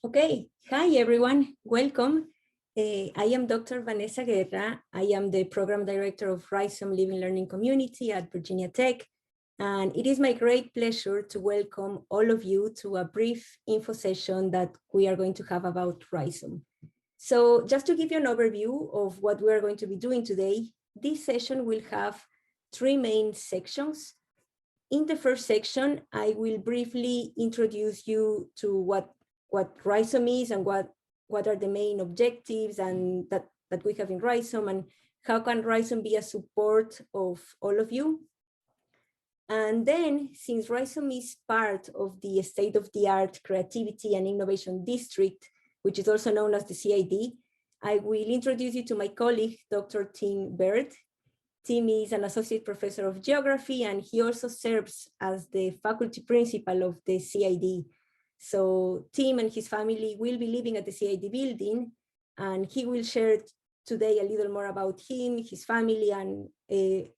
Okay, hi everyone, welcome. I am Dr. Vanessa Guerra. I am the Program Director of Rhizome Living Learning Community at Virginia Tech. And it is my great pleasure to welcome all of you to a brief info session that we are going to have about Rhizome. So just to give you an overview of what we are going to be doing today, this session will have three main sections. In the first section, I will briefly introduce you to what Rhizome is and what are the main objectives and that we have in Rhizome, and how can Rhizome be a support of all of you. And then, since Rhizome is part of the state-of-the-art creativity and innovation district, which is also known as the CID, I will introduce you to my colleague, Dr. Tim Baird. Tim is an associate professor of geography, and he also serves as the faculty principal of the CID. So Tim and his family will be living at the CID building, and he will share today a little more about him, his family, and a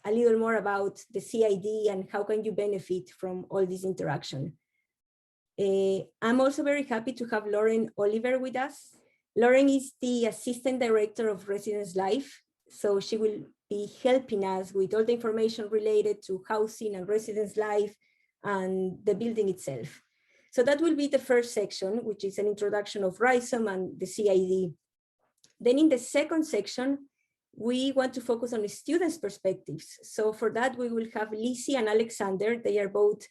little more about the CID and how can you benefit from all this interaction. I'm also very happy to have Lauren Oliver with us. Lauren is the Assistant Director of Residence Life, so she will be helping us with all the information related to housing and residence life and the building itself. So that will be the first section, which is an introduction of Rhizome and the CID. Then in the second section, we want to focus on the students' perspectives. So for that, we will have Lizzie and Alexander. They are both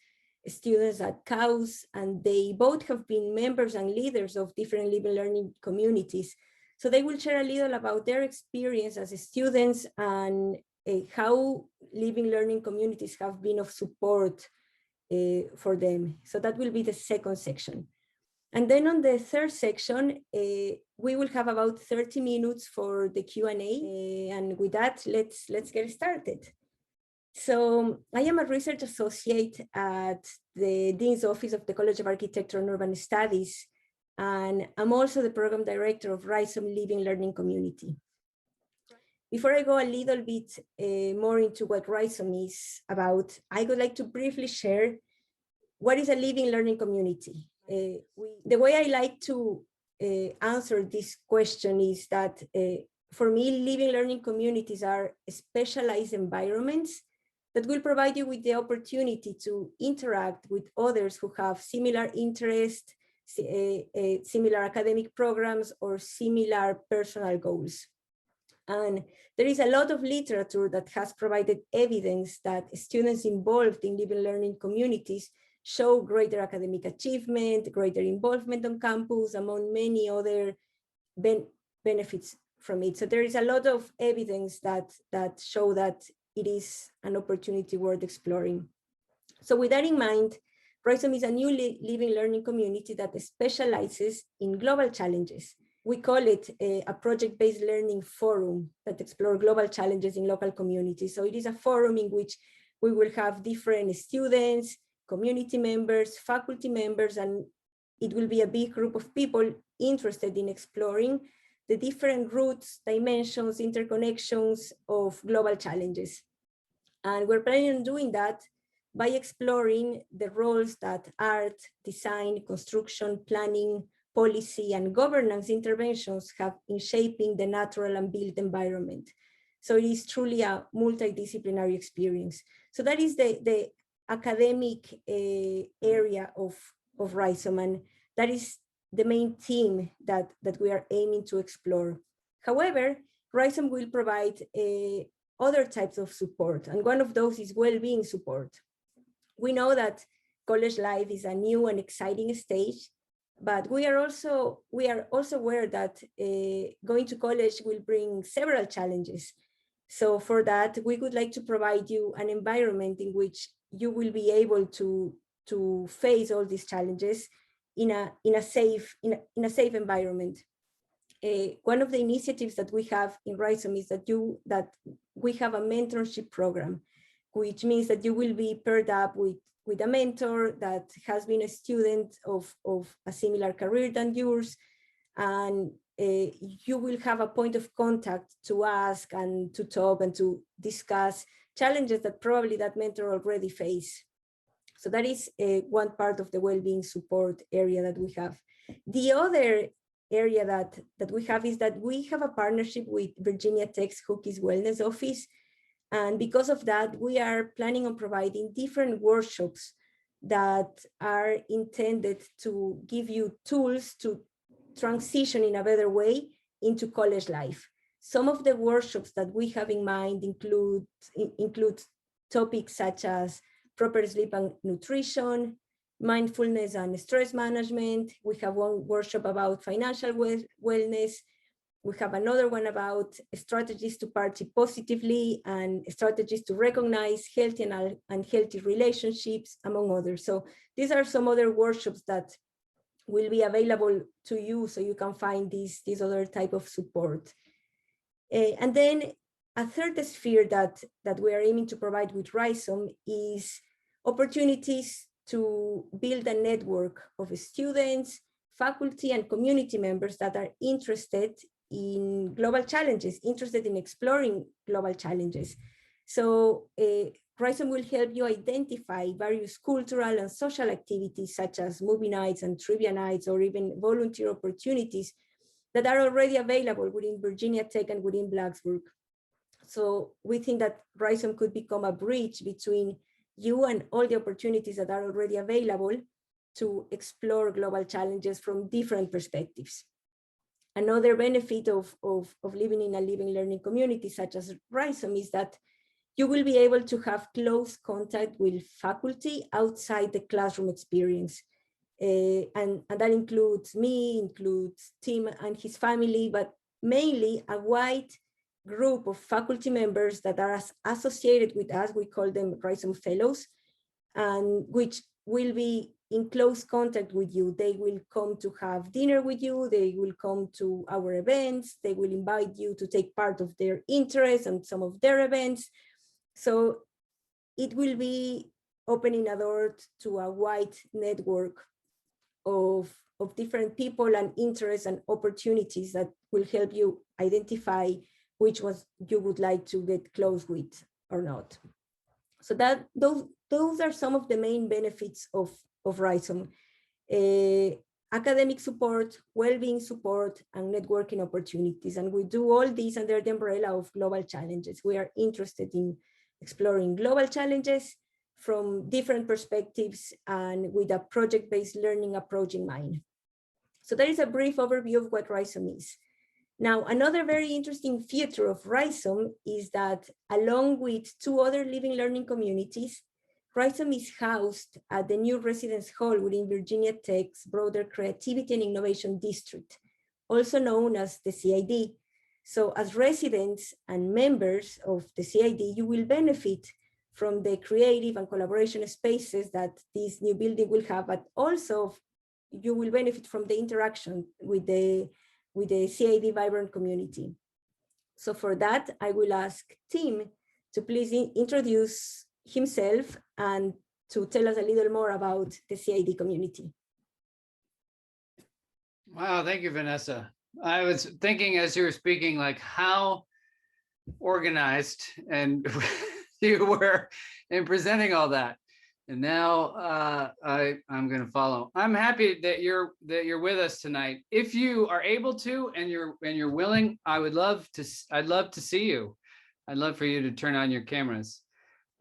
students at CAUS, and they both have been members and leaders of different living learning communities. So they will share a little about their experience as students and how living learning communities have been of support for them. So that will be the second section. And then on the third section, we will have about 30 minutes for the Q&A. And with that, let's get started. So I am a research associate at the Dean's Office of the College of Architecture and Urban Studies, and I'm also the program director of Rhizome Living Learning Community. Before I go a little bit more into what Rhizome is about, I would like to briefly share what is a living learning community. The way I like to answer this question is that for me, living learning communities are specialized environments that will provide you with the opportunity to interact with others who have similar interests, similar academic programs, or similar personal goals. And there is a lot of literature that has provided evidence that students involved in living learning communities show greater academic achievement, greater involvement on campus, among many other benefits from it. So there is a lot of evidence that show that it is an opportunity worth exploring. So with that in mind, Rhizome is a new living learning community that specializes in global challenges. We call it a project-based learning forum that explores global challenges in local communities. So it is a forum in which we will have different students, community members, faculty members, and it will be a big group of people interested in exploring the different routes, dimensions, interconnections of global challenges. And we're planning on doing that by exploring the roles that art, design, construction, planning, policy, and governance interventions have in shaping the natural and built environment. So it is truly a multidisciplinary experience. So that is the academic area of Rhizome, and that is the main theme that we are aiming to explore. However, Rhizome will provide other types of support, and one of those is well-being support. We know that college life is a new and exciting stage, but we are also aware that going to college will bring several challenges. So for that, we would like to provide you an environment in which you will be able to face all these challenges in a safe environment. One of the initiatives that we have in Rhizome is that we have a mentorship program, which means that you will be paired up with a mentor that has been a student of a similar career than yours, and you will have a point of contact to ask and to talk and to discuss challenges that probably that mentor already faced. So that is one part of the well-being support area that we have. The other area that we have is that we have a partnership with Virginia Tech's Hookie's Wellness Office. And because of that, we are planning on providing different workshops that are intended to give you tools to transition in a better way into college life. Some of the workshops that we have in mind include topics such as proper sleep and nutrition, mindfulness and stress management. We have one workshop about financial wellness. We have another one about strategies to party positively and strategies to recognize healthy and unhealthy relationships, among others. So these are some other workshops that will be available to you so you can find this other type of support. And then a third sphere that we are aiming to provide with Rhizome is opportunities to build a network of students, faculty, and community members that are interested in global challenges, interested in exploring global challenges. So Rhizome will help you identify various cultural and social activities such as movie nights and trivia nights, or even volunteer opportunities that are already available within Virginia Tech and within Blacksburg. So we think that Rhizome could become a bridge between you and all the opportunities that are already available to explore global challenges from different perspectives. Another benefit of living in a living learning community such as Rhizome is that you will be able to have close contact with faculty outside the classroom experience. And that includes me, includes Tim and his family, but mainly a wide group of faculty members that are associated with us. We call them Rhizome Fellows, and which will be in close contact with you. They will come to have dinner with you. They will come to our events. They will invite you to take part of their interests and some of their events. So it will be opening a door to a wide network of different people and interests and opportunities that will help you identify which ones you would like to get close with or not. So that those are some of the main benefits of Rhizome. Academic support, well-being support, and networking opportunities. And we do all these under the umbrella of global challenges. We are interested in exploring global challenges from different perspectives and with a project-based learning approach in mind. So that is a brief overview of what Rhizome is. Now, another very interesting feature of Rhizome is that along with two other living learning communities, Rhizome is housed at the new residence hall within Virginia Tech's broader Creativity and Innovation District, also known as the CID. So as residents and members of the CID, you will benefit from the creative and collaboration spaces that this new building will have, but also you will benefit from the interaction with the CID vibrant community. So for that, I will ask Tim to please introduce himself and to tell us a little more about the CID community. Wow, thank you, Vanessa. I was thinking as you were speaking, like how organized and you were in presenting all that. And now I'm going to follow. I'm happy that you're with us tonight. If you are able to and you're willing, I'd love to see you. I'd love for you to turn on your cameras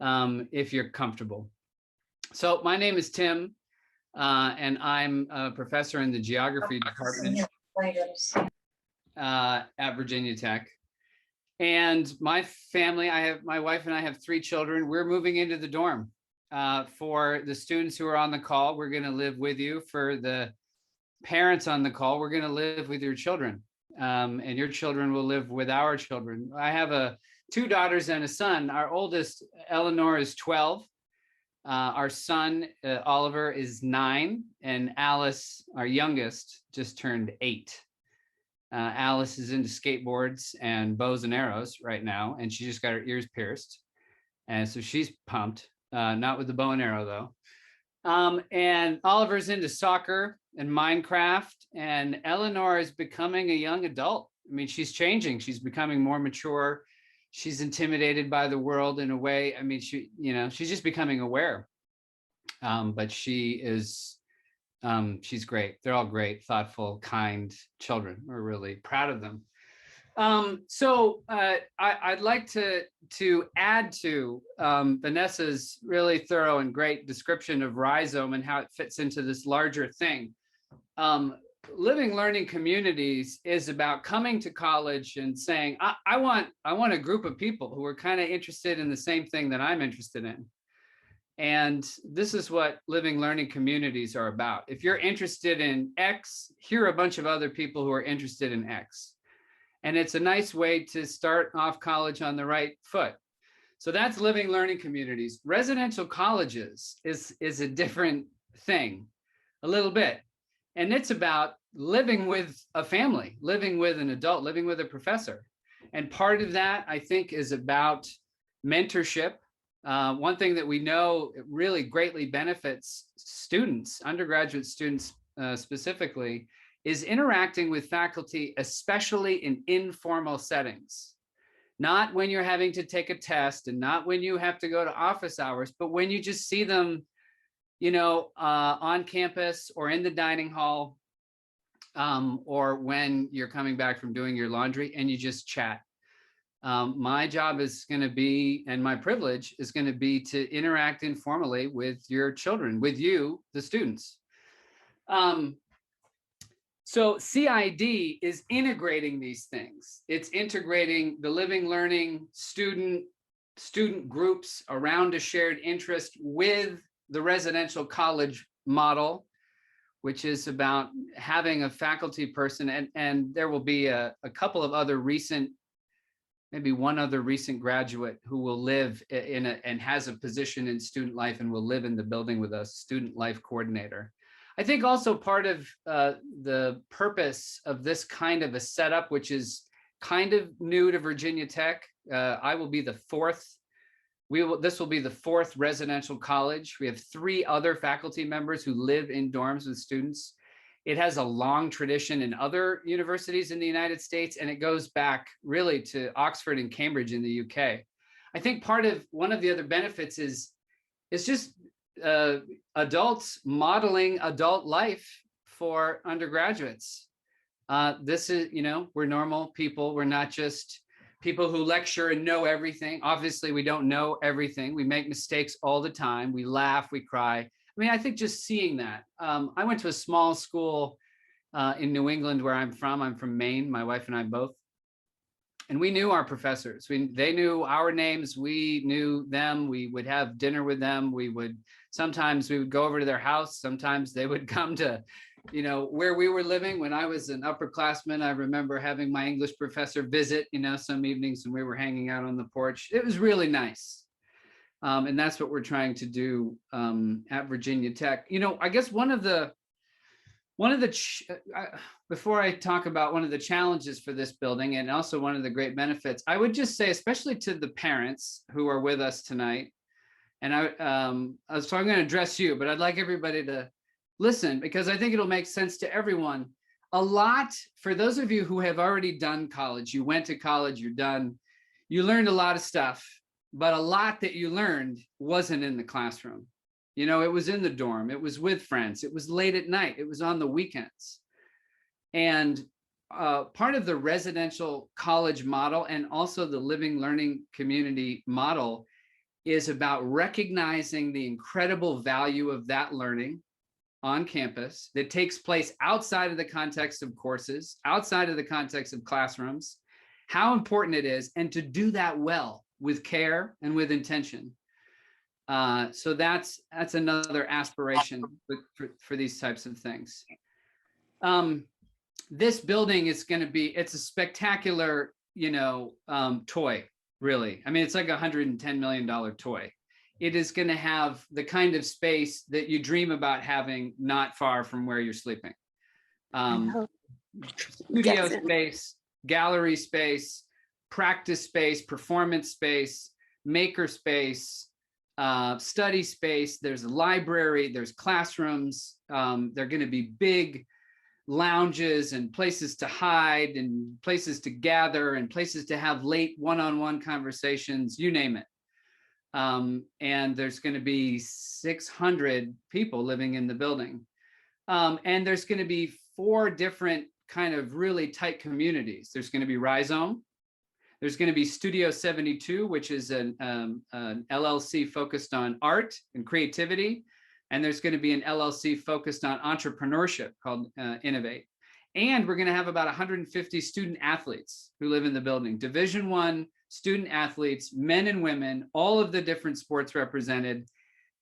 if you're comfortable. So my name is Tim, and I'm a professor in the geography department at Virginia Tech. And my family, my wife and I have 3 children. We're moving into the dorm. For the students who are on the call, we're going to live with you. For the parents on the call, we're going to live with your children, and your children will live with our children. I have 2 daughters and a son. Our oldest, Eleanor, is 12. Our son, Oliver, is 9, and Alice, our youngest, just turned 8. Alice is into skateboards and bows and arrows right now, and she just got her ears pierced. And so she's pumped, not with the bow and arrow though. And Oliver's into soccer and Minecraft, and Eleanor is becoming a young adult. I mean, she's changing. She's becoming more mature. She's intimidated by the world in a way. I mean, she's just becoming aware. But she's great. They're all great, thoughtful, kind children. We're really proud of them. I'd like to add to Vanessa's really thorough and great description of Rhizome and how it fits into this larger thing. Living learning communities is about coming to college and saying, I want a group of people who are kind of interested in the same thing that I'm interested in. And this is what living learning communities are about. If you're interested in X, here are a bunch of other people who are interested in X. And it's a nice way to start off college on the right foot. So that's living learning communities. Residential colleges is a different thing, a little bit. And it's about living with a family, living with an adult, living with a professor. And part of that, I think, is about mentorship. One thing that we know really greatly benefits students, undergraduate students specifically, is interacting with faculty, especially in informal settings. Not when you're having to take a test and not when you have to go to office hours, but when you just see them, on campus or in the dining hall, or when you're coming back from doing your laundry and you just chat. My job is going to be, and my privilege is going to be, to interact informally with your children, with you, the students. So CID is integrating these things. It's integrating the living learning student groups around a shared interest with the residential college model, which is about having a faculty person, and there will be a couple of other recent, maybe one other recent graduate who will live and has a position in student life and will live in the building with us, student life coordinator. I think also part of the purpose of this kind of a setup, which is kind of new to Virginia Tech, I will be the fourth. This will be the fourth residential college. We have 3 other faculty members who live in dorms with students. It has a long tradition in other universities in the United States, and it goes back really to Oxford and Cambridge in the UK. I think one of the other benefits is just adults modeling adult life for undergraduates. This is, we're normal people. We're not just people who lecture and know everything. Obviously, we don't know everything. We make mistakes all the time. We laugh, we cry. I mean, I think just seeing that. I went to a small school in New England where I'm from. I'm from Maine, my wife and I both. And we knew our professors. They knew our names. We knew them. We would have dinner with them. Sometimes we would go over to their house. Sometimes they would come to, where we were living. When I was an upperclassman, I remember having my English professor visit, some evenings when we were hanging out on the porch. It was really nice. And that's what we're trying to do at Virginia Tech. I guess before I talk about one of the challenges for this building and also one of the great benefits, I would just say, especially to the parents who are with us tonight, and so I'm going to address you, but I'd like everybody to listen because I think it'll make sense to everyone. For those of you who have already done college, you went to college, you're done, you learned a lot of stuff, but a lot that you learned wasn't in the classroom. It was in the dorm, it was with friends, it was late at night, it was on the weekends. And part of the residential college model and also the living learning community model is about recognizing the incredible value of that learning on campus that takes place outside of the context of courses, outside of the context of classrooms, how important it is, and to do that well with care and with intention. So that's another aspiration for these types of things. This building is going to be, it's a spectacular, toy, really. I mean, it's like $110 million toy. It is going to have the kind of space that you dream about having not far from where you're sleeping. Studio space, gallery space, practice space, performance space, maker space, study space. There's a library, there's classrooms. They're going to be big lounges and places to hide and places to gather and places to have late one-on-one conversations, you name it. And there's going to be 600 people living in the building. And there's going to be 4 different kind of really tight communities. There's going to be Rhizome. There's going to be Studio 72, which is an LLC focused on art and creativity. And there's going to be an LLC focused on entrepreneurship called Innovate. And we're going to have about 150 student athletes who live in the building. Division I student athletes, men and women, all of the different sports represented.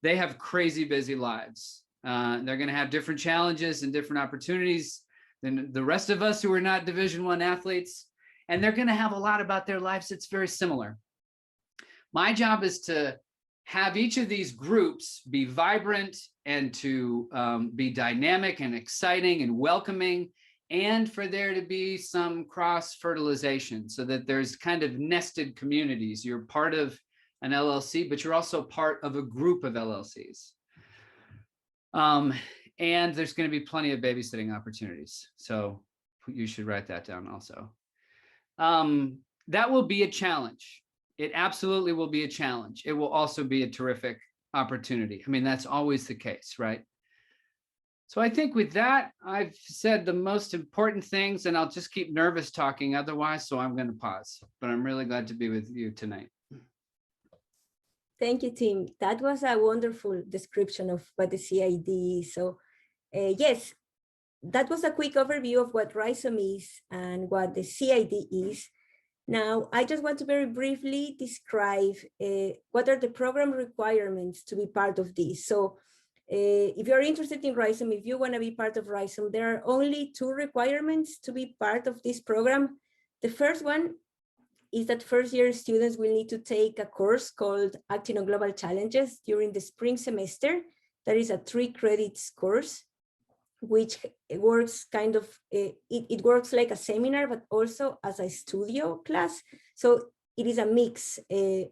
They have crazy busy lives. They're going to have different challenges and different opportunities than the rest of us who are not Division I athletes. And they're going to have a lot about their lives that's very similar. My job is to have each of these groups be vibrant and to be dynamic and exciting and welcoming, and for there to be some cross-fertilization so that there's kind of nested communities. You're part of an LLC, but you're also part of a group of LLCs. And there's going to be plenty of babysitting opportunities. So you should write that down also. That will be a challenge. It absolutely will be a challenge. It will also be a terrific opportunity. I mean, that's always the case, right? So I think with that, I've said the most important things, and I'll just keep nervous talking otherwise, so I'm going to pause. But I'm really glad to be with you tonight. Thank you, Tim. That was a wonderful description of what the CID is. So yes, that was a quick overview of what Rhizome is and what the CID is. Now, I just want to very briefly describe what are the program requirements to be part of this. So if you're interested in Rhizome, if you want to be part of Rhizome, there are only 2 requirements to be part of this program. The first one is that first-year students will need to take a course called Acting on Global Challenges during the spring semester. That is a 3 credits course, which works kind of, it works like a seminar, but also as a studio class. So it is a mix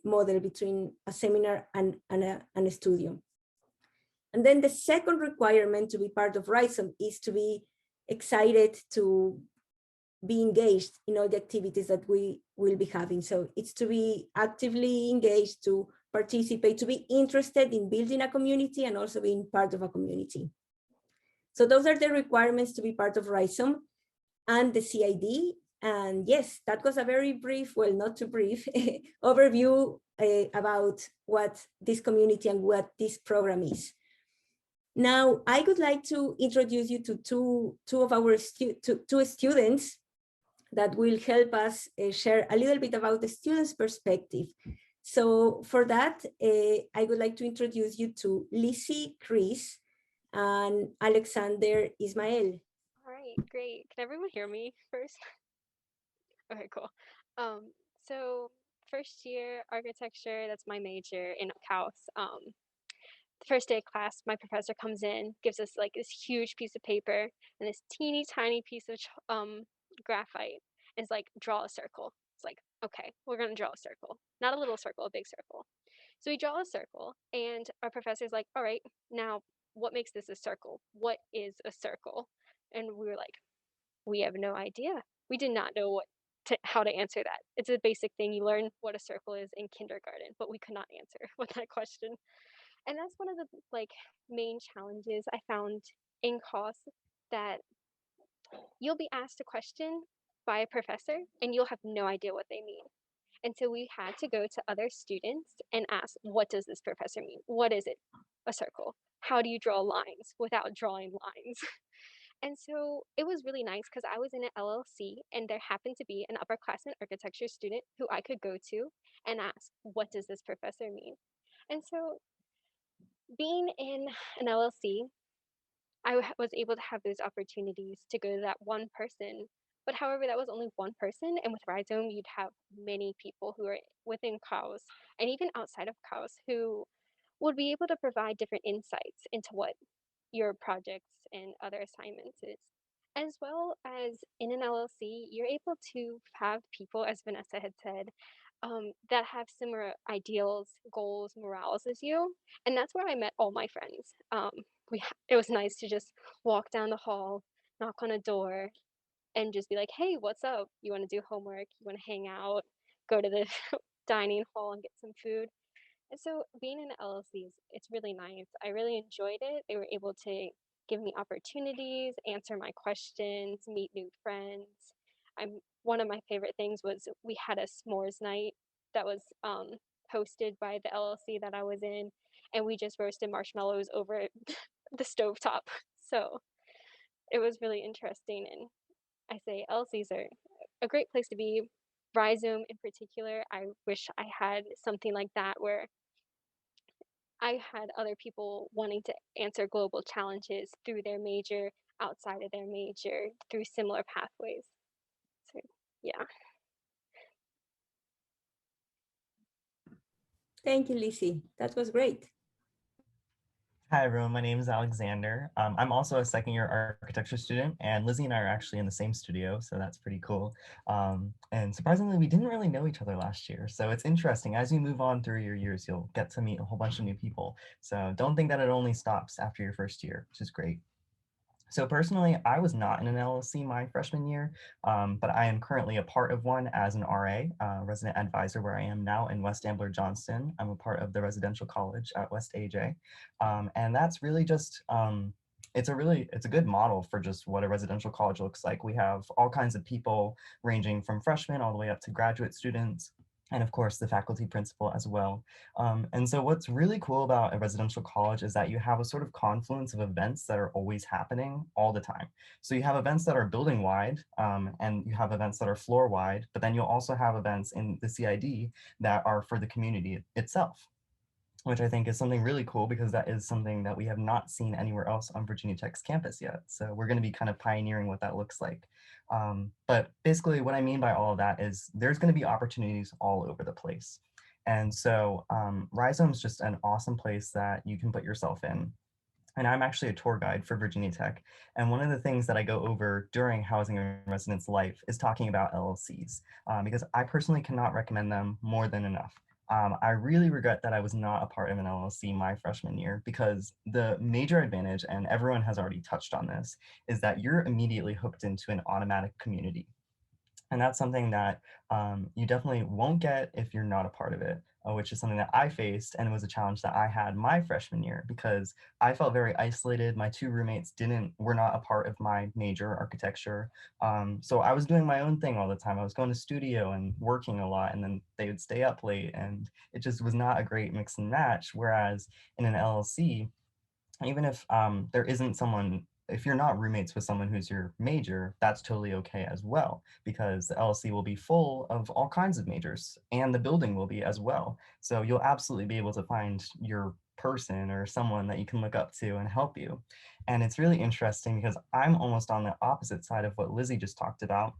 model between a seminar and a studio. And then the second requirement to be part of Rhizome is to be excited to be engaged in all the activities that we will be having. So it's to be actively engaged, to participate, to be interested in building a community and also being part of a community. So those are the requirements to be part of Rhizome and the CID. And yes, that was a very brief, well, not too brief, overview about what this community and what this program is. Now, I would like to introduce you to two of our two students that will help us share a little bit about the students' perspective. So for that, I would like to introduce you to Lizzie Chris and Alexander Ismael. All right, great. Can everyone hear me first? Okay, cool. So first year architecture, that's my major in house. The first day of class, my professor comes in, gives us like this huge piece of paper and this teeny tiny piece of graphite. And it's like, draw a circle. It's like, okay, we're gonna draw a circle. Not a little circle, a big circle. So we draw a circle and our professor's like, all right, now what makes this a circle? What is a circle? And we were like, we have no idea. We did not know how to answer that. It's a basic thing. You learn what a circle is in kindergarten, but we could not answer with that question. And that's one of the like main challenges I found in COS, that you'll be asked a question by a professor and you'll have no idea what they mean. And so we had to go to other students and ask, what does this professor mean? What is it? A circle. How do you draw lines without drawing lines? And so it was really nice because I was in an LLC and there happened to be an upperclassman architecture student who I could go to and ask, what does this professor mean? And so being in an LLC, I was able to have those opportunities to go to that one person. But however, that was only one person. And with Rhizome, you'd have many people who are within CAUS and even outside of CAUS who would be able to provide different insights into what your projects and other assignments is. As well as in an LLC, you're able to have people, as Vanessa had said, that have similar ideals, goals, morals as you. And that's where I met all my friends. It was nice to just walk down the hall, knock on a door, and just be like, hey, what's up? You want to do homework? You want to hang out? Go to the dining hall and get some food? And so being in LLCs, it's really nice. I really enjoyed it. They were able to give me opportunities, answer my questions, meet new friends. One of my favorite things was we had a s'mores night that was hosted by the LLC that I was in, and we just roasted marshmallows over the stovetop. So it was really interesting, and I say LLCs are a great place to be. Rhizome in particular, I wish I had something like that where I had other people wanting to answer global challenges through their major, outside of their major, through similar pathways. So, yeah. Thank you, Lizzie. That was great. Hi, everyone. My name is Alexander. I'm also a second-year architecture student, and Lizzie and I are actually in the same studio, so that's pretty cool. And surprisingly, we didn't really know each other last year, so it's interesting. As you move on through your years, you'll get to meet a whole bunch of new people. So don't think that it only stops after your first year, which is great. So personally, I was not in an LLC my freshman year, but I am currently a part of one as an RA, resident advisor, where I am now in West Ambler Johnston. I'm a part of the residential college at West AJ. And that's really just, it's a good model for just what a residential college looks like. We have all kinds of people ranging from freshmen all the way up to graduate students, and of course the faculty principal as well. And so what's really cool about a residential college is that you have a sort of confluence of events that are always happening all the time. So you have events that are building wide, and you have events that are floor wide, but then you'll also have events in the CID that are for the community itself, which I think is something really cool because that is something that we have not seen anywhere else on Virginia Tech's campus yet. So we're going to be kind of pioneering what that looks like. But basically what I mean by all of that is there's going to be opportunities all over the place. And so Rhizome is just an awesome place that you can put yourself in. And I'm actually a tour guide for Virginia Tech. And one of the things that I go over during Housing and Residence Life is talking about LLCs, because I personally cannot recommend them more than enough. I really regret that I was not a part of an LLC my freshman year, because the major advantage, and everyone has already touched on this, is that you're immediately hooked into an automatic community. And that's something that you definitely won't get if you're not a part of it, which is something that I faced, and it was a challenge that I had my freshman year because I felt very isolated. My two roommates were not a part of my major, architecture. So I was doing my own thing all the time. I was going to studio and working a lot, and then they would stay up late, and it just was not a great mix and match. Whereas in an LLC, even if there isn't someone, if you're not roommates with someone who's your major, that's totally okay as well, because the LLC will be full of all kinds of majors, and the building will be as well. So you'll absolutely be able to find your person or someone that you can look up to and help you. And it's really interesting because I'm almost on the opposite side of what Lizzie just talked about.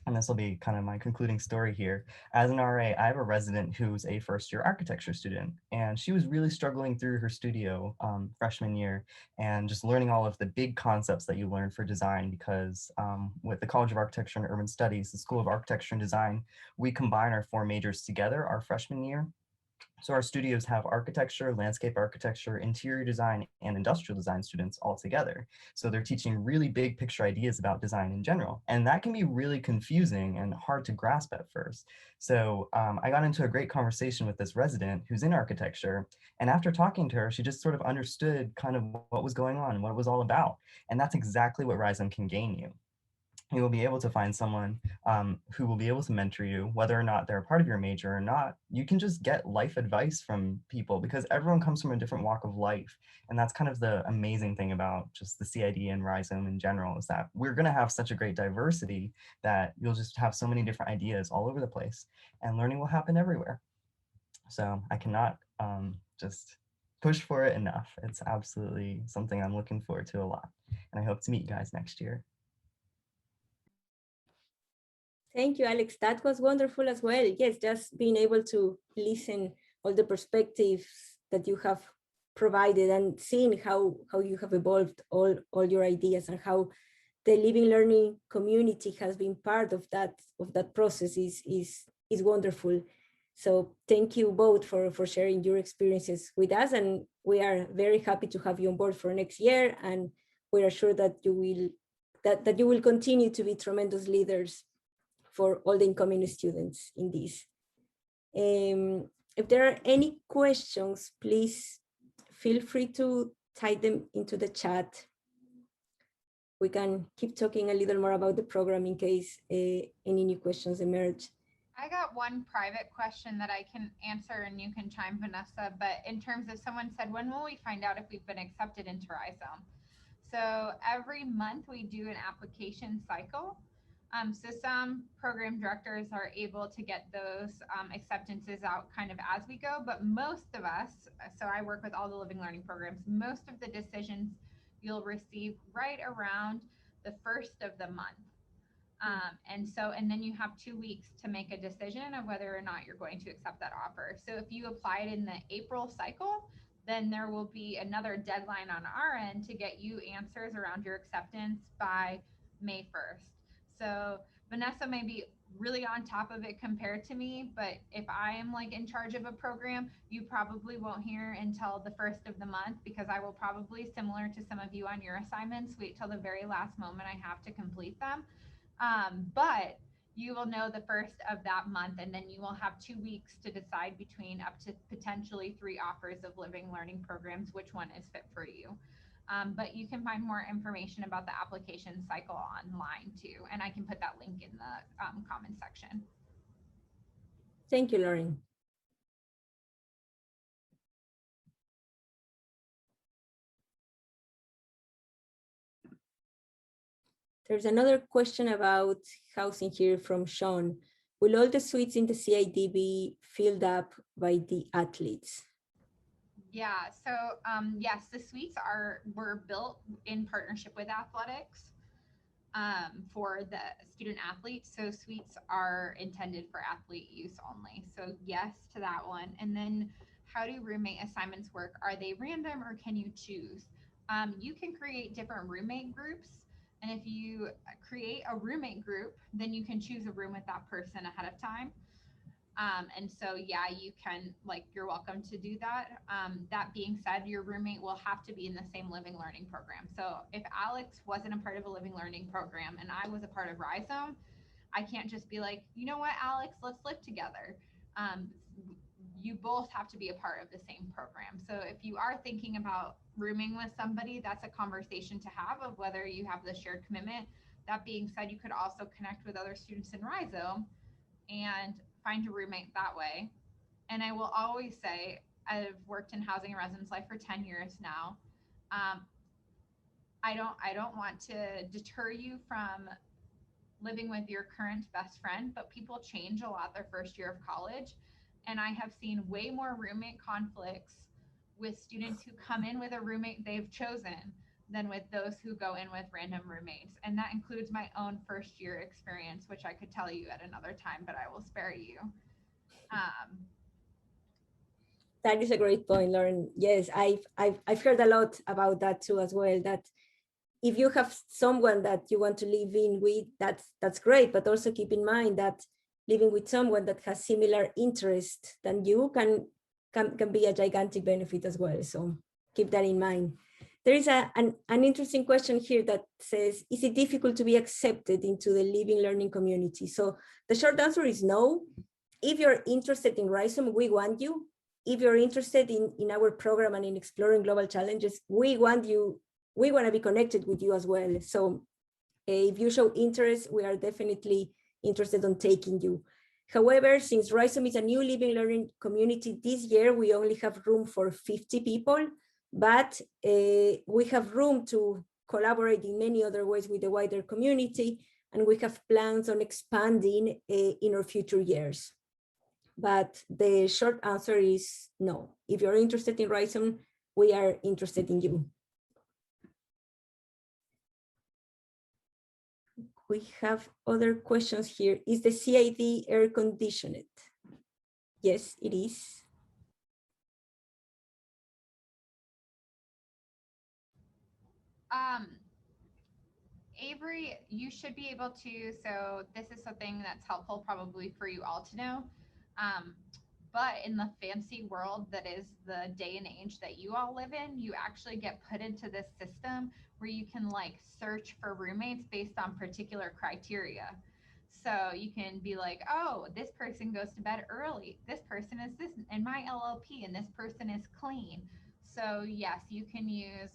And this will be kind of my concluding story here. As an RA, I have a resident who's a first-year architecture student, and she was really struggling through her studio freshman year and just learning all of the big concepts that you learn for design, because with the College of Architecture and Urban Studies, the School of Architecture and Design, we combine our 4 majors together our freshman year. So our studios have architecture, landscape architecture, interior design, and industrial design students all together. So they're teaching really big picture ideas about design in general. And that can be really confusing and hard to grasp at first. So I got into a great conversation with this resident who's in architecture. And after talking to her, she just sort of understood kind of what was going on and what it was all about. And that's exactly what Rhizome can gain you. You will be able to find someone who will be able to mentor you, whether or not they're a part of your major or not. You can just get life advice from people because everyone comes from a different walk of life. And that's kind of the amazing thing about just the CID and Rhizome in general, is that we're going to have such a great diversity that you'll just have so many different ideas all over the place, and learning will happen everywhere. So I cannot just push for it enough. It's absolutely something I'm looking forward to a lot. And I hope to meet you guys next year. Thank you, Alex. That was wonderful as well. Yes, just being able to listen all the perspectives that you have provided and seeing how you have evolved all your ideas and how the living learning community has been part of that process is wonderful. So thank you both for sharing your experiences with us, and we are very happy to have you on board for next year, and we are sure that you will continue to be tremendous leaders for all the incoming students in this. if there are any questions, please feel free to type them into the chat. We can keep talking a little more about the program in case any new questions emerge. I got one private question that I can answer and you can chime, Vanessa, but in terms of someone said, when will we find out if we've been accepted into Rhizome? So every month we do an application cycle. So some program directors are able to get those acceptances out kind of as we go, but most of us, so I work with all the living learning programs, most of the decisions you'll receive right around the first of the month. And then you have 2 weeks to make a decision of whether or not you're going to accept that offer. So if you applied in the April cycle, then there will be another deadline on our end to get you answers around your acceptance by May 1st. So Vanessa may be really on top of it compared to me, but if I am like in charge of a program, you probably won't hear until the first of the month, because I will probably, similar to some of you on your assignments, wait till the very last moment I have to complete them. But you will know the first of that month, and then you will have 2 weeks to decide between up to potentially 3 offers of living learning programs, which one is fit for you. But you can find more information about the application cycle online too, and I can put that link in the comment section. Thank you, Lauren. There's another question about housing here from Sean. Will all the suites in the CID be filled up by the athletes? Yeah, so yes, the suites were built in partnership with athletics for the student athletes. So suites are intended for athlete use only. So yes to that one. And then how do roommate assignments work? Are they random or can you choose? You can create different roommate groups. And if you create a roommate group, then you can choose a room with that person ahead of time. And so, yeah, you can, like, you're welcome to do that. That being said, your roommate will have to be in the same living learning program. So if Alex wasn't a part of a living learning program and I was a part of Rhizome, I can't just be like, you know what, Alex, let's live together. You both have to be a part of the same program. So if you are thinking about rooming with somebody, that's a conversation to have of whether you have the shared commitment. That being said, you could also connect with other students in Rhizome and find your roommate that way. And I will always say, I've worked in housing and residence life for 10 years now. I don't want to deter you from living with your current best friend, but people change a lot their first year of college. And I have seen way more roommate conflicts with students who come in with a roommate they've chosen than with those who go in with random roommates. And that includes my own first year experience, which I could tell you at another time, but I will spare you. That is a great point, Lauren. Yes, I've heard a lot about that too as well, that if you have someone that you want to live in with, that's great, but also keep in mind that living with someone that has similar interests than you can be a gigantic benefit as well. So keep that in mind. There is an interesting question here that says, is it difficult to be accepted into the living learning community? So the short answer is no. If you're interested in Rhizome, we want you. If you're interested in our program and in exploring global challenges, we want you. We want to be connected with you as well. So if you show interest, we are definitely interested in taking you. However, since Rhizome is a new living learning community, this year we only have room for 50 people, but we have room to collaborate in many other ways with the wider community, and we have plans on expanding in our future years. But the short answer is no. If you're interested in Rhizome, we are interested in you. We have other questions here. Is the CID air conditioned? Yes, it is. Avery, you should be able to, so this is something that's helpful probably for you all to know. But in the fancy world that is the day and age that you all live in, you actually get put into this system where you can like search for roommates based on particular criteria. So you can be like, oh, this person goes to bed early. This person is this in my LLP, and this person is clean. So yes, you can use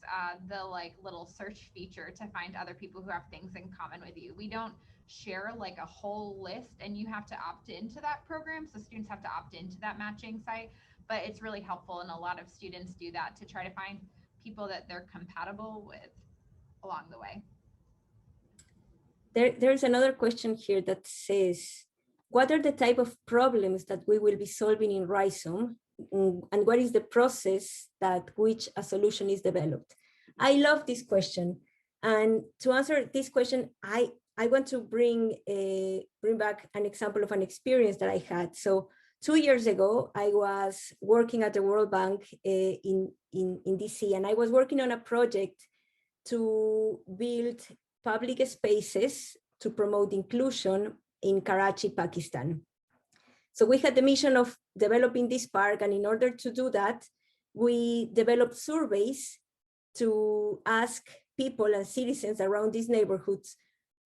the like little search feature to find other people who have things in common with you. We don't share like a whole list, and you have to opt into that program. So students have to opt into that matching site, but it's really helpful. And a lot of students do that to try to find people that they're compatible with along the way. There's another question here that says, what are the type of problems that we will be solving in Rhizome, and what is the process that which a solution is developed? I love this question. And to answer this question, I want to bring back an example of an experience that I had. So 2 years ago, I was working at the World Bank in DC, and I was working on a project to build public spaces to promote inclusion in Karachi, Pakistan. So we had the mission of developing this park, and in order to do that, we developed surveys to ask people and citizens around these neighborhoods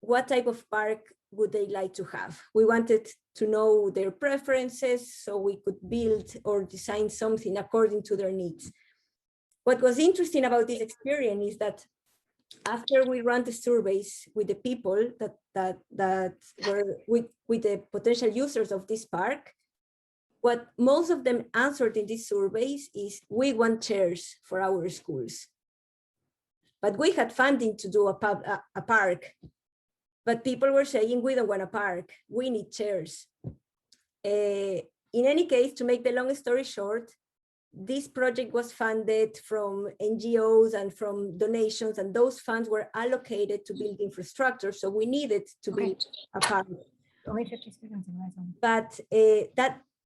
what type of park would they like to have. We wanted to know their preferences so we could build or design something according to their needs. What was interesting about this experience is that after we ran the surveys with the people that were with the potential users of this park, what most of them answered in these surveys is, we want chairs for our schools. But we had funding to do a park. But people were saying, we don't want a park, we need chairs. In any case, to make the long story short, this project was funded from NGOs and from donations, and those funds were allocated to build infrastructure. So we needed to build a park. Only 50 students in Rhizome. But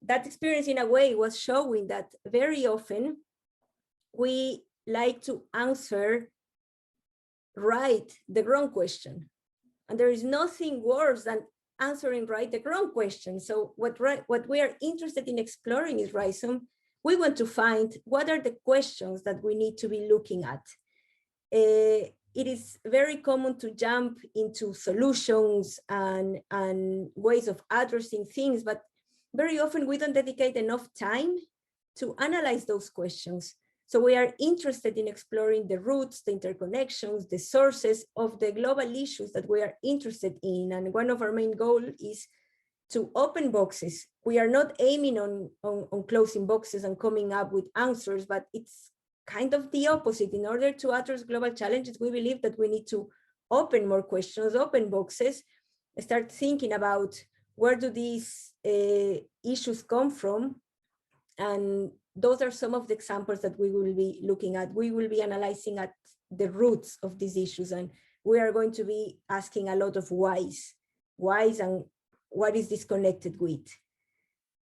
that experience in a way was showing that very often we like to answer right the wrong question. And there is nothing worse than answering right the wrong question. So what we are interested in exploring is Rhizome. We want to find what are the questions that we need to be looking at. It is very common to jump into solutions and ways of addressing things, but very often we don't dedicate enough time to analyze those questions. So we are interested in exploring the roots, the interconnections, the sources of the global issues that we are interested in. And one of our main goals is to open boxes. We are not aiming on closing boxes and coming up with answers, but it's kind of the opposite. In order to address global challenges, we believe that we need to open more questions, open boxes, start thinking about where do these issues come from. And those are some of the examples that we will be looking at. We will be analyzing at the roots of these issues, and we are going to be asking a lot of whys and what is this connected with.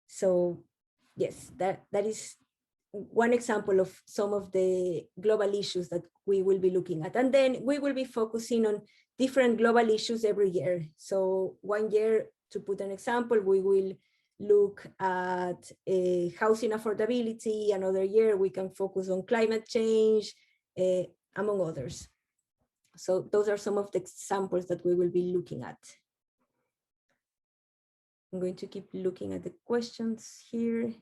So yes, that is one example of some of the global issues that we will be looking at. And then we will be focusing on different global issues every year. So 1 year, to put an example, we will look at housing affordability. Another year, we can focus on climate change, among others. So those are some of the examples that we will be looking at. I'm going to keep looking at the questions here.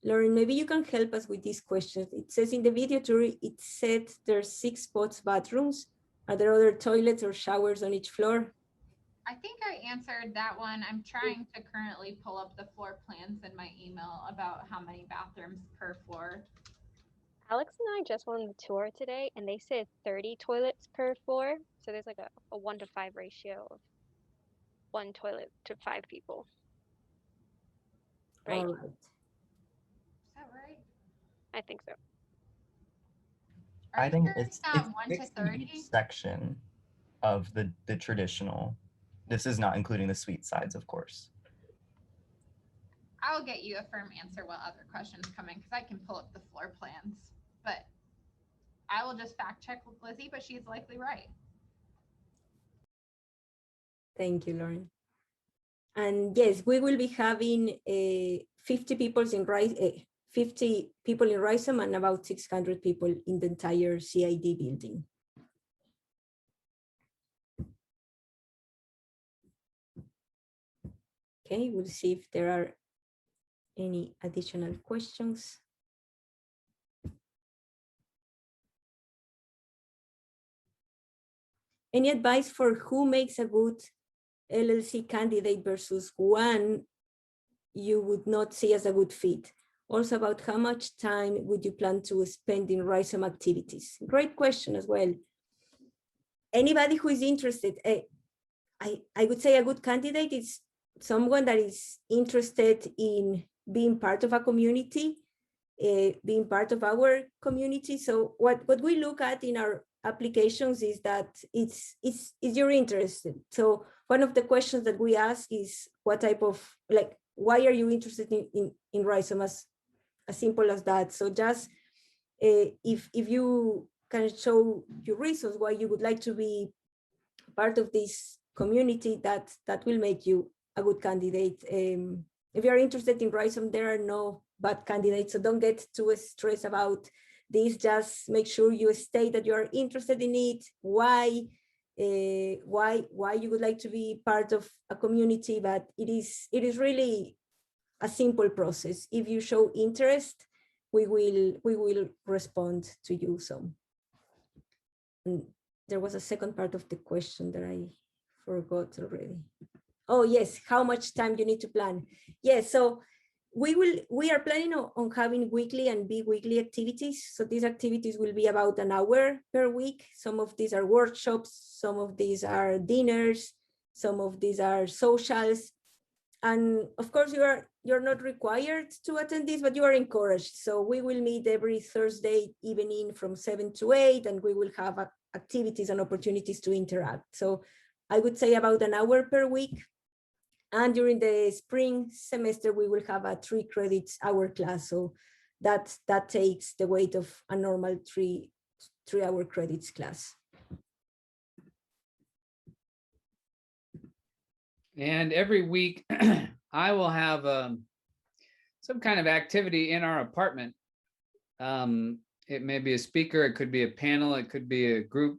Lauren, maybe you can help us with these questions. It says in the video tour, it said there's 6 spots bathrooms. Are there other toilets or showers on each floor? I think I answered that one. I'm trying to currently pull up the floor plans in my email about how many bathrooms per floor. Alex and I just went on the tour today, and they said 30 toilets per floor. So there's like a 1-to-5 ratio of 1 toilet to 5 people. Right? All right. Is that right? I think so. Are I you think sure it's not 1 to 6 in 30? each section of the traditional. This is not including the suite sides, of course. I'll get you a firm answer while other questions come in, because I can pull up the floor plans. But I will just fact check with Lizzie, but she's likely right. Thank you, Lauren. And yes, we will be having 50 people in Rhizome and about 600 people in the entire CID building. Okay, we'll see if there are any additional questions. Any advice for who makes a good LLC candidate versus one you would not see as a good fit? Also about how much time would you plan to spend in Rhizome activities? Great question as well. Anybody who is interested, I would say a good candidate is someone that is interested in being part of a community, being part of our community. So what we look at in our applications is that it's your interest. So one of the questions that we ask is what type of, like, why are you interested in Rhizome, as simple as that. So just if you can show your reasons why you would like to be part of this community, that will make you a good candidate. If you're interested in Rhizome, there are no bad candidates, so don't get too stressed about this. Just make sure you state that you are interested in it, why you would like to be part of a community. But it is really a simple process. If you show interest, we will respond to you. So, and there was a second part of the question that I forgot already. Oh yes, how much time you need to plan? Yes, so we are planning on having weekly and bi-weekly activities. So these activities will be about an hour per week. Some of these are workshops, some of these are dinners, some of these are socials. And of course, you're not required to attend this, but you are encouraged. So we will meet every Thursday evening from 7 to 8, and we will have activities and opportunities to interact. So I would say about an hour per week. And during the spring semester, we will have a 3 credits hour class. So that takes the weight of a normal 3-hour credits class. And every week I will have some kind of activity in our apartment. It may be a speaker, it could be a panel, it could be a group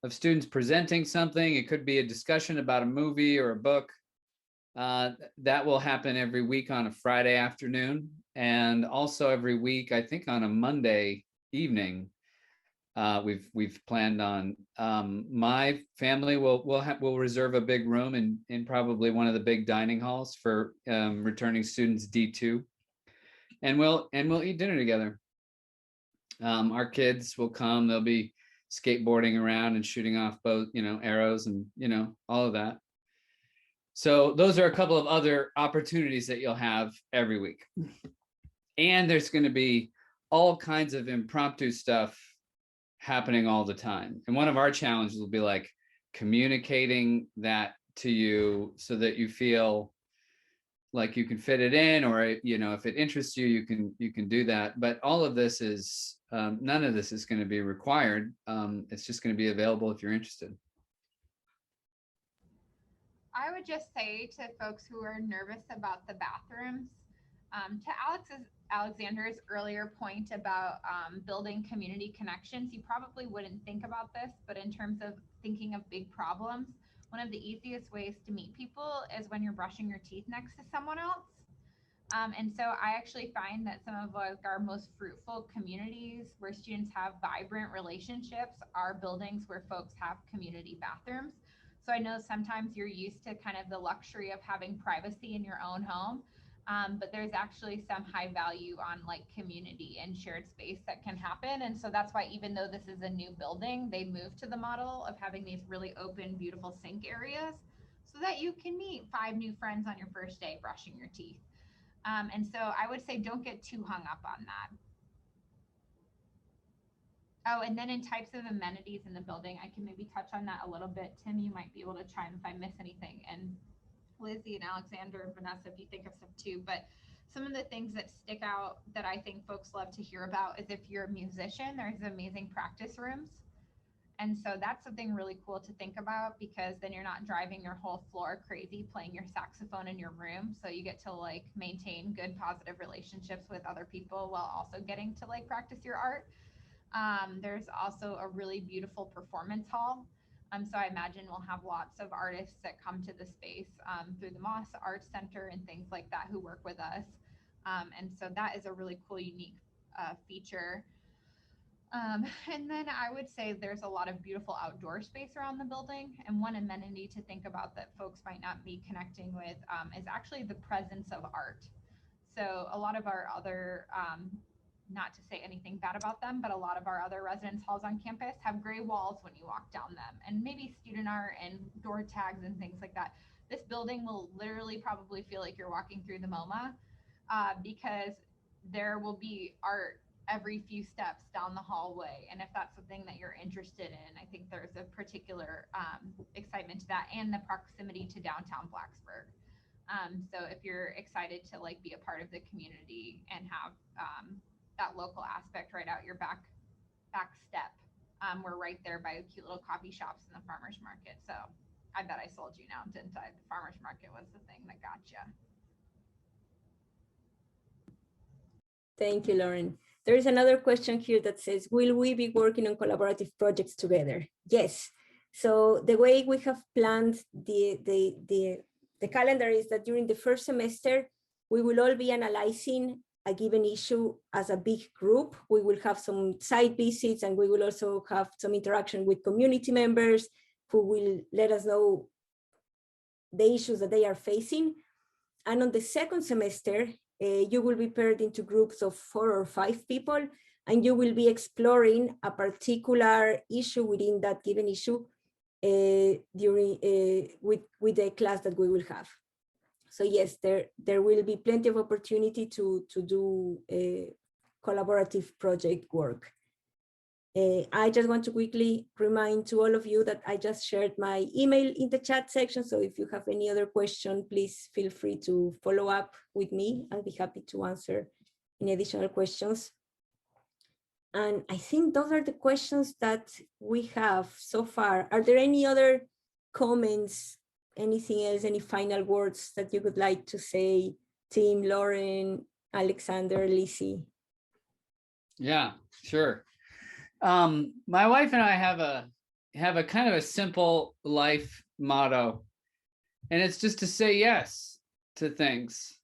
of students presenting something, it could be a discussion about a movie or a book. That will happen every week on a Friday afternoon, and also every week, I think on a Monday evening. We've planned on. My family will reserve a big room in probably one of the big dining halls for returning students D2, and we'll eat dinner together. Our kids will come. They'll be skateboarding around and shooting off arrows and all of that. So those are a couple of other opportunities that you'll have every week. And there's going to be all kinds of impromptu stuff happening all the time. And one of our challenges will be like communicating that to you so that you feel like you can fit it in, or if it interests you, you can do that. But all of this is none of this is going to be required. It's just going to be available if you're interested. I would just say to folks who are nervous about the bathrooms, to Alexander's earlier point about building community connections, you probably wouldn't think about this, but in terms of thinking of big problems, one of the easiest ways to meet people is when you're brushing your teeth next to someone else. And so I actually find that some of our most fruitful communities where students have vibrant relationships are buildings where folks have community bathrooms. So I know sometimes you're used to kind of the luxury of having privacy in your own home, but there's actually some high value on like community and shared space that can happen. And so that's why, even though this is a new building, they moved to the model of having these really open, beautiful sink areas so that you can meet 5 new friends on your first day brushing your teeth. And so I would say don't get too hung up on that. Oh, and then in types of amenities in the building, I can maybe touch on that a little bit. Tim, you might be able to chime if I miss anything. And Lizzie and Alexander and Vanessa, if you think of stuff too. But some of the things that stick out that I think folks love to hear about is if you're a musician, there's amazing practice rooms. And so that's something really cool to think about, because then you're not driving your whole floor crazy playing your saxophone in your room. So you get to like maintain good, positive relationships with other people while also getting to like practice your art. There's also a really beautiful performance hall So I imagine we'll have lots of artists that come to the space through the Moss Arts Center and things like that who work with us. And so that is a really cool, unique feature. And then I would say there's a lot of beautiful outdoor space around the building. And one amenity to think about that folks might not be connecting with is actually the presence of art. So a lot of our other, not to say anything bad about them, but a lot of our other residence halls on campus have gray walls when you walk down them, and maybe student art and door tags and things like that. This building will literally probably feel like you're walking through the MoMA because there will be art every few steps down the hallway. And if that's something that you're interested in, I think there's a particular excitement to that, and the proximity to downtown Blacksburg. So if you're excited to like be a part of the community and have that local aspect right out your back step, we're right there by cute little coffee shops and the farmers market. So I bet I sold you now, didn't I? The farmers market was the thing that got you. Thank you, Lauren. There is another question here that says, will we be working on collaborative projects together? Yes. So the way we have planned the calendar is that during the first semester, we will all be analyzing a given issue as a big group. We will have some site visits, and we will also have some interaction with community members who will let us know the issues that they are facing. And on the second semester, you will be paired into groups of 4 or 5 people, and you will be exploring a particular issue within that given issue during with the class that we will have. So yes, there will be plenty of opportunity to do collaborative project work. I just want to quickly remind to all of you that I just shared my email in the chat section. So if you have any other question, please feel free to follow up with me. I'll be happy to answer any additional questions. And I think those are the questions that we have so far. Are there any other comments, anything else, any final words that you would like to say, Tim, Lauren, Alexander, Lizzie? Yeah, sure. My wife and I have a kind of a simple life motto, and it's just to say yes to things,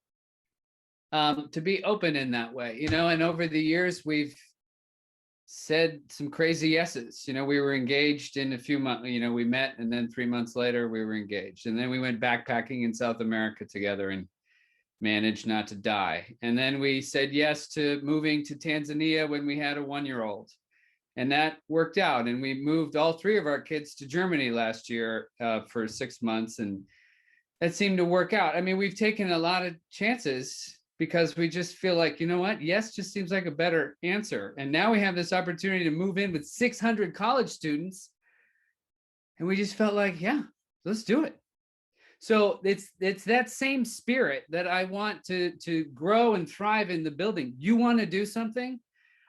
to be open in that way, you know. And over the years, we've said some crazy yeses. You know, we were engaged in a few months, you know, we met, and then 3 months later we were engaged, and then we went backpacking in South America together and managed not to die. And then we said yes to moving to Tanzania when we had a 1-year-old. And that worked out. And we moved all 3 of our kids to Germany last year for 6 months. And that seemed to work out. I mean, we've taken a lot of chances because we just feel like, you know what? Yes just seems like a better answer. And now we have this opportunity to move in with 600 college students. And we just felt like, yeah, let's do it. So it's that same spirit that I want to grow and thrive in the building. You want to do something?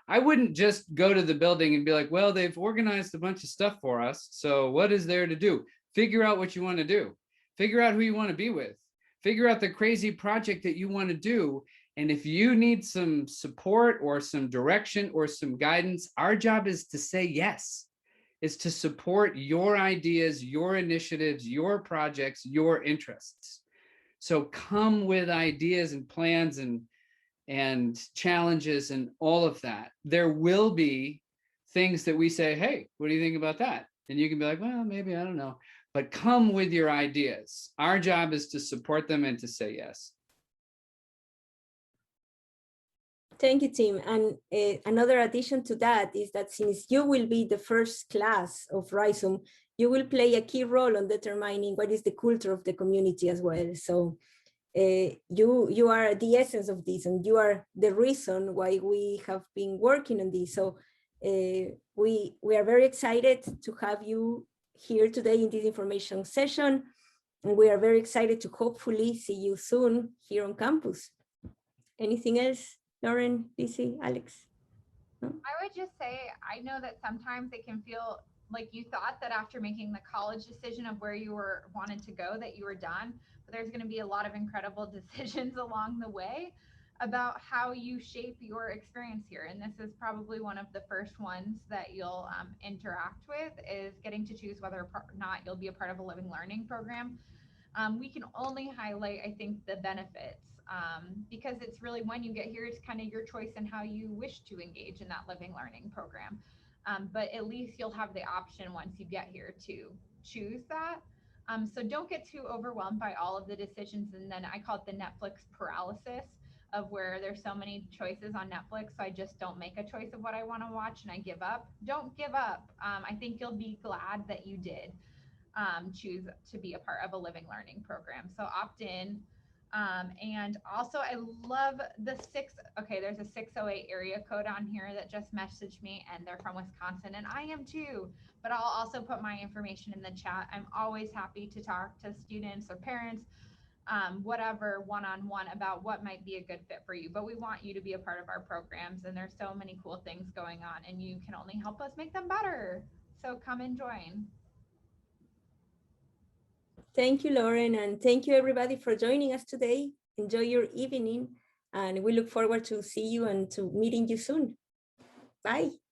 I wouldn't just go to the building and be like, well, they've organized a bunch of stuff for us, so what is there to do? Figure out what you want to do. Figure out who you want to be with. Figure out the crazy project that you want to do. And if you need some support or some direction or some guidance, our job is to say yes. Is to support your ideas, your initiatives, your projects, your interests. So come with ideas and plans and challenges and all of that. There will be things that we say, hey, what do you think about that? And you can be like, well, maybe, I don't know. But come with your ideas. Our job is to support them and to say yes. Thank you, Tim. And another addition to that is that since you will be the first class of Rhizome, you will play a key role on determining what is the culture of the community as well. So you are the essence of this, and you are the reason why we have been working on this. So we are very excited to have you here today in this information session. And we are very excited to hopefully see you soon here on campus. Anything else, Lauren, Lizzie, Alex? No? I would just say, I know that sometimes it can feel like you thought that after making the college decision of where you wanted to go, that you were done, but there's going to be a lot of incredible decisions along the way. about how you shape your experience here. And this is probably one of the first ones that you'll interact with, is getting to choose whether or not you'll be a part of a living learning program. We can only highlight, I think, the benefits, because it's really, when you get here, it's kind of your choice and how you wish to engage in that living learning program. But at least you'll have the option once you get here to choose that. So don't get too overwhelmed by all of the decisions. And then I call it the Netflix paralysis, of where there's so many choices on Netflix, so I just don't make a choice of what I want to watch and I give up. Don't give up. I think you'll be glad that you did choose to be a part of a living learning program. So opt in. And also, I love there's a 608 area code on here that just messaged me, and they're from Wisconsin, and I am too. But I'll also put my information in the chat. I'm always happy to talk to students or parents, whatever, one-on-one, about what might be a good fit for you. But we want you to be a part of our programs, and there's so many cool things going on, and you can only help us make them better. So come and join. Thank you, Lauren, and thank you everybody for joining us today. Enjoy your evening, and we look forward to see you and to meeting you soon. Bye.